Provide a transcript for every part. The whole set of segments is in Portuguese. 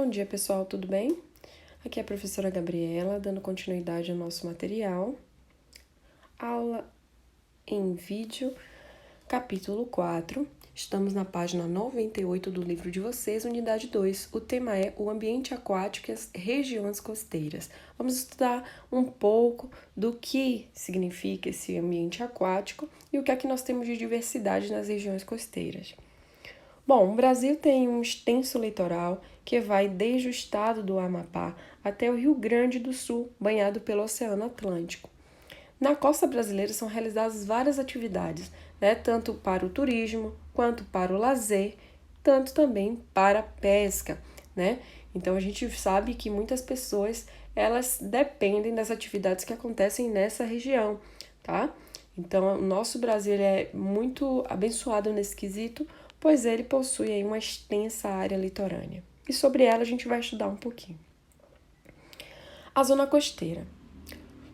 Bom dia, pessoal, tudo bem? Aqui é a professora Gabriela, dando continuidade ao nosso material. Aula em vídeo, capítulo 4. Estamos na página 98 do livro de vocês, unidade 2. O tema é o ambiente aquático e as regiões costeiras. Vamos estudar um pouco do que significa esse ambiente aquático e o que é que nós temos de diversidade nas regiões costeiras. Bom, o Brasil tem um extenso litoral que vai desde o estado do Amapá até o Rio Grande do Sul, banhado pelo Oceano Atlântico. Na costa brasileira são realizadas várias atividades, tanto para o turismo, quanto para o lazer, tanto também para a pesca. Então a gente sabe que muitas pessoas elas dependem das atividades que acontecem nessa região, tá? Então o nosso Brasil é muito abençoado nesse quesito, pois ele possui aí uma extensa área litorânea. E sobre ela a gente vai estudar um pouquinho. A zona costeira.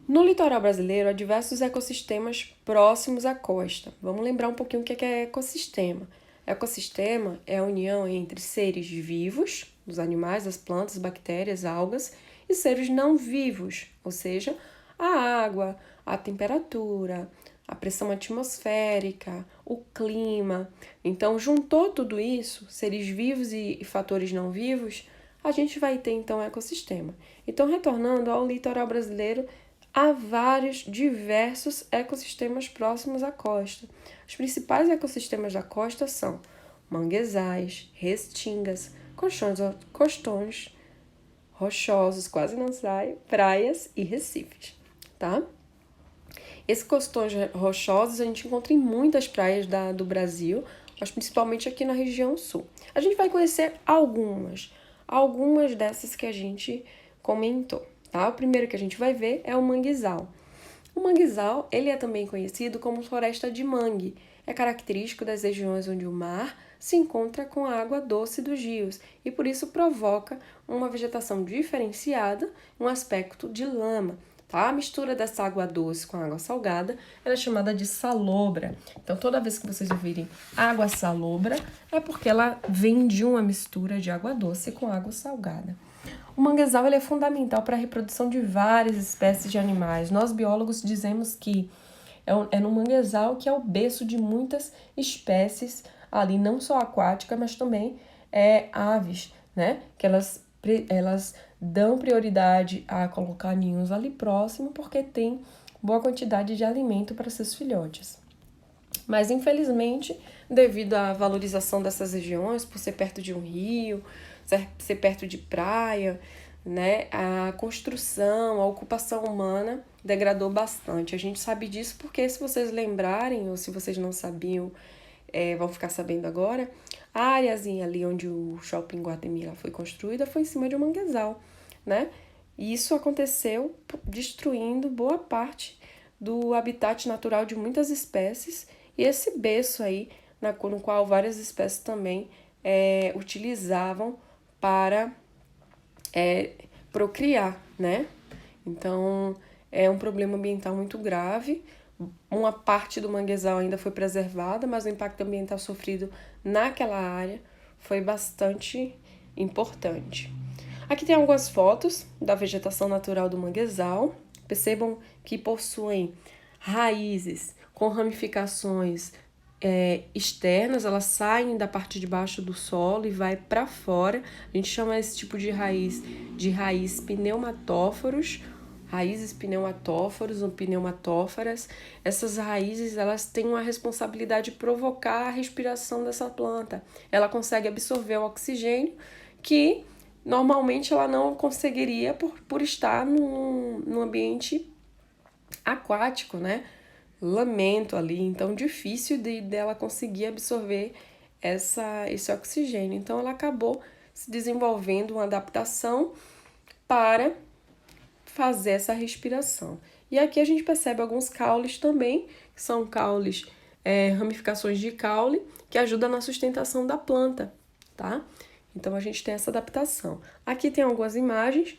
No litoral brasileiro há diversos ecossistemas próximos à costa. Vamos lembrar um pouquinho o que é ecossistema. Ecossistema é a união entre seres vivos, os animais, as plantas, bactérias, algas, e seres não vivos, ou seja, a água, a temperatura, a pressão atmosférica, o clima. Então, juntou tudo isso, seres vivos e fatores não vivos, a gente vai ter então um ecossistema. Então, retornando ao litoral brasileiro, há vários diversos ecossistemas próximos à costa. Os principais ecossistemas da costa são manguezais, restingas, costões rochosos, quase não sai, praias e recifes, tá? Esses costões rochosos a gente encontra em muitas praias do Brasil, mas principalmente aqui na região sul. A gente vai conhecer algumas dessas que a gente comentou, tá? O primeiro que a gente vai ver é o manguezal. O manguezal, ele é também conhecido como floresta de mangue. É característico das regiões onde o mar se encontra com a água doce dos rios e por isso provoca uma vegetação diferenciada, um aspecto de lama. Tá? A mistura dessa água doce com a água salgada ela é chamada de salobra. Então, toda vez que vocês ouvirem água salobra, é porque ela vem de uma mistura de água doce com água salgada. O manguezal ele é fundamental para a reprodução de várias espécies de animais. Nós, biólogos, dizemos que é no manguezal que é o berço de muitas espécies ali, não só aquática, mas também aves, que elas dão prioridade a colocar ninhos ali próximo porque tem boa quantidade de alimento para seus filhotes. Mas, infelizmente, devido à valorização dessas regiões, por ser perto de um rio, ser perto de praia, a construção, a ocupação humana degradou bastante. A gente sabe disso porque, se vocês lembrarem, ou se vocês não sabiam, vão ficar sabendo agora, a áreazinha ali onde o Shopping Guatemala foi construída foi em cima de um manguezal, E isso aconteceu destruindo boa parte do habitat natural de muitas espécies e esse berço aí, no qual várias espécies também utilizavam para procriar, Então, é um problema ambiental muito grave. Uma parte do manguezal ainda foi preservada, mas o impacto ambiental sofrido naquela área foi bastante importante. Aqui tem algumas fotos da vegetação natural do manguezal. Percebam que possuem raízes com ramificações externas, elas saem da parte de baixo do solo e vai para fora. A gente chama esse tipo de raiz pneumatóforos, raízes pneumatóforos ou pneumatófaras. Essas raízes elas têm uma responsabilidade de provocar a respiração dessa planta. Ela consegue absorver o oxigênio que normalmente ela não conseguiria por estar num ambiente aquático, Lamento ali, então difícil dela conseguir absorver esse oxigênio. Então ela acabou se desenvolvendo uma adaptação para fazer essa respiração. E aqui a gente percebe alguns caules também, que são caules, ramificações de caule, que ajudam na sustentação da planta, tá? Então a gente tem essa adaptação. Aqui tem algumas imagens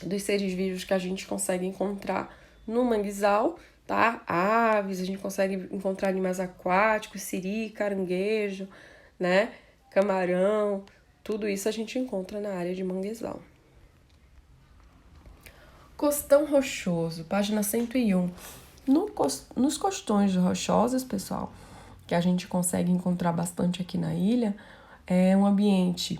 dos seres vivos que a gente consegue encontrar no manguezal, tá? Aves, a gente consegue encontrar animais aquáticos, siri, caranguejo, camarão, Tudo isso a gente encontra na área de manguezal. Costão rochoso, página 101. Nos costões rochosos, pessoal, que a gente consegue encontrar bastante aqui na ilha, é um ambiente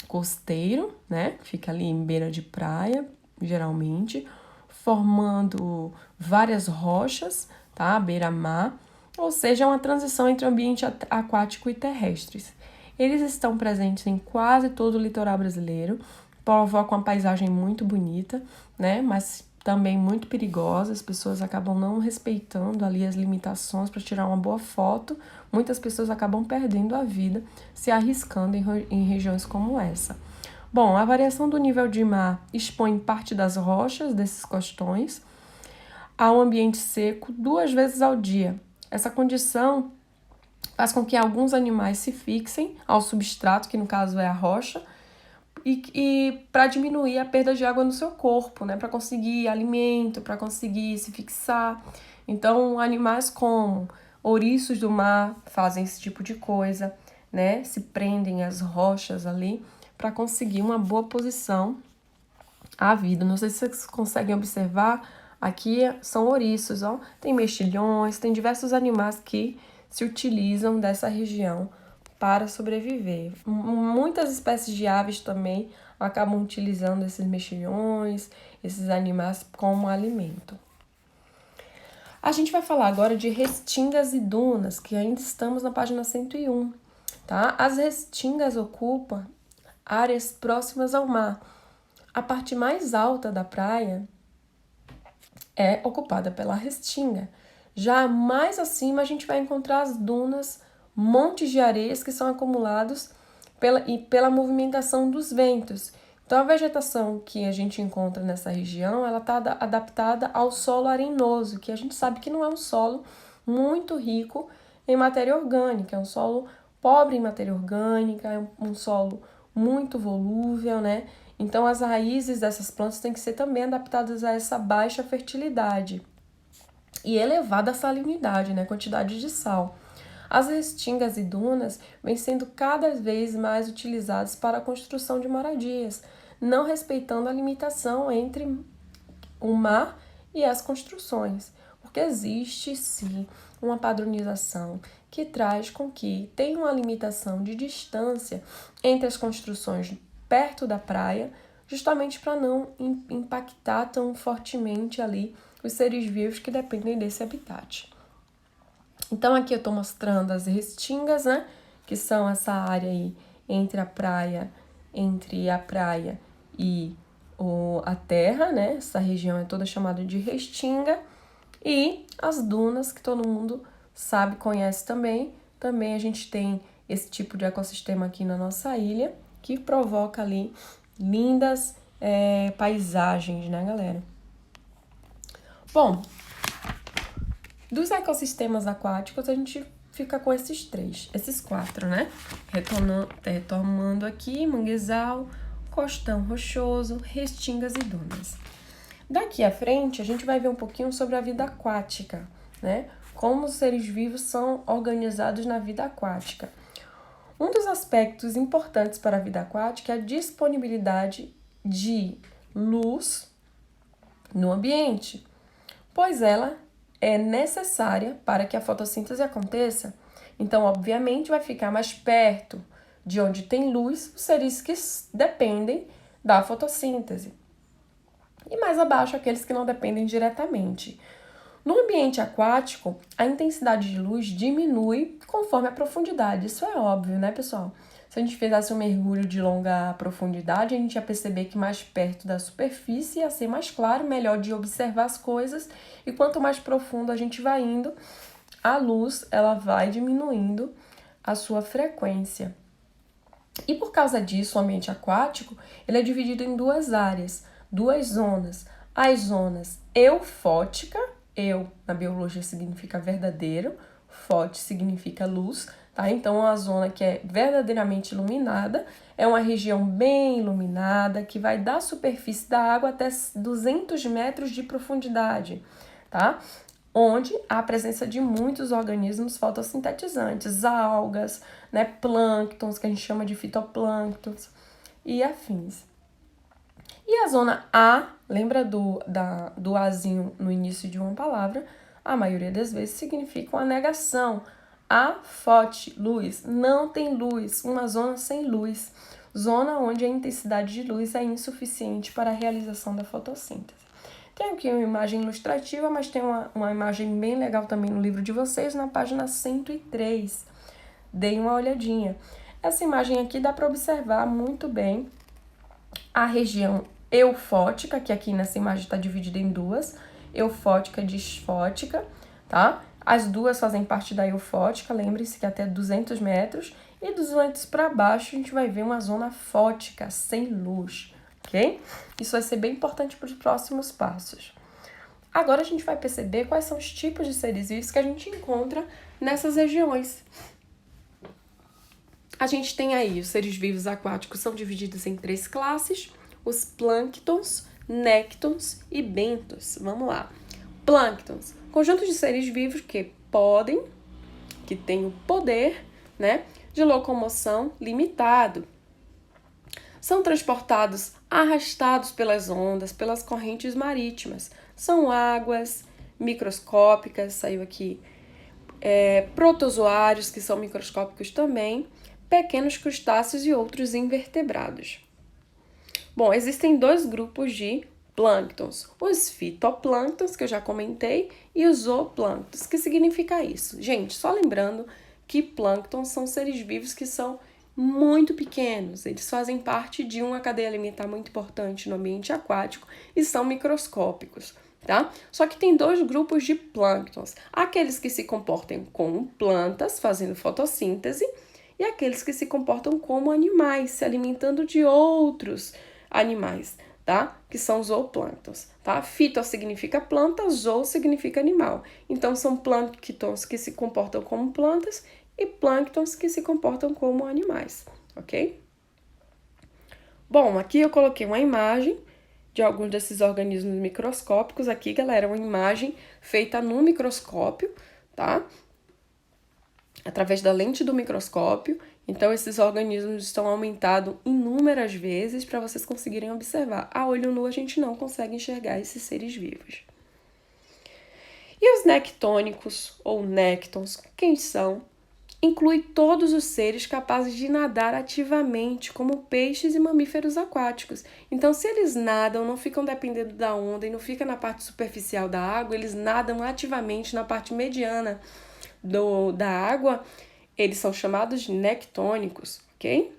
costeiro, né? Fica ali em beira de praia, geralmente, formando várias rochas, tá? Beira-mar, ou seja, é uma transição entre o ambiente aquático e terrestres. Eles estão presentes em quase todo o litoral brasileiro, provocam uma paisagem muito bonita, né? Mas também muito perigosa, as pessoas acabam não respeitando ali as limitações para tirar uma boa foto. Muitas pessoas acabam perdendo a vida se arriscando em regiões como essa. Bom, a variação do nível de mar expõe parte das rochas desses costões a um ambiente seco 2 vezes ao dia. Essa condição faz com que alguns animais se fixem ao substrato, que no caso é a rocha, e para diminuir a perda de água no seu corpo, né? Para conseguir alimento, para conseguir se fixar. Então, animais como ouriços do mar fazem esse tipo de coisa, né? Se prendem às rochas ali para conseguir uma boa posição à vida. Não sei se vocês conseguem observar, aqui são ouriços, ó. Tem mexilhões, tem diversos animais que se utilizam dessa região para sobreviver. Muitas espécies de aves também acabam utilizando esses mexilhões, esses animais como alimento. A gente vai falar agora de restingas e dunas, que ainda estamos na página 101, tá? As restingas ocupam áreas próximas ao mar. A parte mais alta da praia é ocupada pela restinga. Já mais acima a gente vai encontrar as dunas, montes de areias que são acumulados pela movimentação dos ventos. Então, a vegetação que a gente encontra nessa região, ela está adaptada ao solo arenoso, que a gente sabe que não é um solo muito rico em matéria orgânica, é um solo pobre em matéria orgânica, é um solo muito volúvel, né? Então, as raízes dessas plantas têm que ser também adaptadas a essa baixa fertilidade e elevada salinidade, né? Quantidade de sal. As restingas e dunas vêm sendo cada vez mais utilizadas para a construção de moradias, não respeitando a limitação entre o mar e as construções, porque existe sim uma padronização que traz com que tenha uma limitação de distância entre as construções perto da praia, justamente para não impactar tão fortemente ali os seres vivos que dependem desse habitat. Então aqui eu estou mostrando as restingas, né, que são essa área aí entre a praia e a terra, né, essa região é toda chamada de restinga, e as dunas, que todo mundo sabe, conhece também a gente tem esse tipo de ecossistema aqui na nossa ilha, que provoca ali lindas paisagens, né, galera? Bom, dos ecossistemas aquáticos, a gente fica com esses 4, né? Retomando aqui, manguezal, costão rochoso, restingas e dunas. Daqui à frente, a gente vai ver um pouquinho sobre a vida aquática, né? Como os seres vivos são organizados na vida aquática. Um dos aspectos importantes para a vida aquática é a disponibilidade de luz no ambiente, pois ela é necessária para que a fotossíntese aconteça. Então, obviamente, vai ficar mais perto de onde tem luz os seres que dependem da fotossíntese. E mais abaixo, aqueles que não dependem diretamente. No ambiente aquático, a intensidade de luz diminui conforme a profundidade. Isso é óbvio, né, pessoal? Se a gente fizesse um mergulho de longa profundidade, a gente ia perceber que mais perto da superfície ia ser mais claro, melhor de observar as coisas. E quanto mais profundo a gente vai indo, a luz ela vai diminuindo a sua frequência. E por causa disso, o ambiente aquático ele é dividido em 2 áreas, 2 zonas. As zonas eufótica, eu na biologia significa verdadeiro, fóti significa luz, tá? Então, a zona que é verdadeiramente iluminada é uma região bem iluminada que vai da superfície da água até 200 metros de profundidade, tá? onde há a presença de muitos organismos fotossintetizantes, algas, né, plânctons, que a gente chama de fitoplânctons, e afins. E a zona A, lembra do Azinho no início de uma palavra, a maioria das vezes significa uma negação. Afote, luz, não tem luz, uma zona sem luz, zona onde a intensidade de luz é insuficiente para a realização da fotossíntese. Tem aqui uma imagem ilustrativa, mas tem uma imagem bem legal também no livro de vocês, na página 103. Deem uma olhadinha. Essa imagem aqui dá para observar muito bem a região eufótica, que aqui nessa imagem está dividida em duas, eufótica e disfótica, tá? As duas fazem parte da eufótica, lembre-se que até 200 metros, e 200 para baixo a gente vai ver uma zona fótica, sem luz, ok? Isso vai ser bem importante para os próximos passos. Agora a gente vai perceber quais são os tipos de seres vivos que a gente encontra nessas regiões. A gente tem aí os seres vivos aquáticos são divididos em 3 classes, os plânctons, néctons e bentons. Vamos lá. Plânctons, conjunto de seres vivos que têm o poder, né, de locomoção limitado. São transportados, arrastados pelas ondas, pelas correntes marítimas. São águas microscópicas, saiu aqui, protozoários, que são microscópicos também, pequenos crustáceos e outros invertebrados. Bom, existem 2 grupos de plânctons, os fitoplânctons, que eu já comentei, e os zooplânctons. Que significa isso? Gente, só lembrando que plânctons são seres vivos que são muito pequenos, eles fazem parte de uma cadeia alimentar muito importante no ambiente aquático e são microscópicos, tá? Só que tem 2 grupos de plânctons, aqueles que se comportam como plantas, fazendo fotossíntese, e aqueles que se comportam como animais, se alimentando de outros animais, tá? Que são zooplânctons, tá? Fito significa planta, zoo significa animal. Então, são plânctons que se comportam como plantas e plânctons que se comportam como animais, ok? Bom, aqui eu coloquei uma imagem de alguns desses organismos microscópicos. Aqui, galera, uma imagem feita no microscópio, tá? Através da lente do microscópio. Então, esses organismos estão aumentados inúmeras vezes para vocês conseguirem observar. A olho nu, a gente não consegue enxergar esses seres vivos. E os nectônicos, ou néctons, quem são? Inclui todos os seres capazes de nadar ativamente, como peixes e mamíferos aquáticos. Então, se eles nadam, não ficam dependendo da onda e não ficam na parte superficial da água, eles nadam ativamente na parte mediana da água, eles são chamados de nectônicos, ok?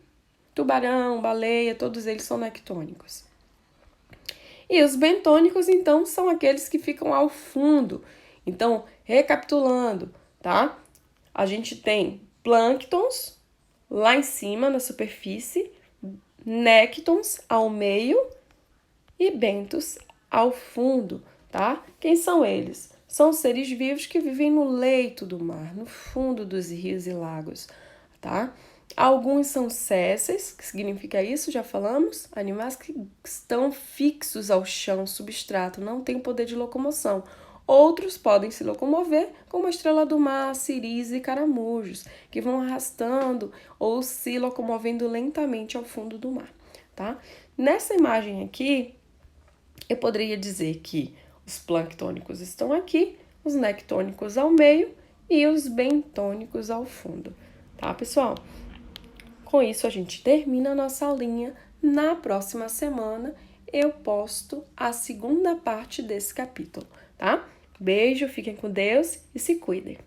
Tubarão, baleia, todos eles são nectônicos. E os bentônicos, então, são aqueles que ficam ao fundo. Então, recapitulando, tá? A gente tem plânctons lá em cima, na superfície, néctons ao meio e bentos ao fundo, tá? Quem são eles? São seres vivos que vivem no leito do mar, no fundo dos rios e lagos, tá? Alguns são sésseis, que significa isso, já falamos, animais que estão fixos ao chão, substrato, não têm poder de locomoção. Outros podem se locomover, como a estrela do mar, siris e caramujos, que vão arrastando ou se locomovendo lentamente ao fundo do mar, tá? Nessa imagem aqui, eu poderia dizer que os planctônicos estão aqui, os nectônicos ao meio e os bentônicos ao fundo, tá, pessoal? Com isso, a gente termina a nossa aulinha. Na próxima semana, eu posto a segunda parte desse capítulo, tá? Beijo, fiquem com Deus e se cuidem.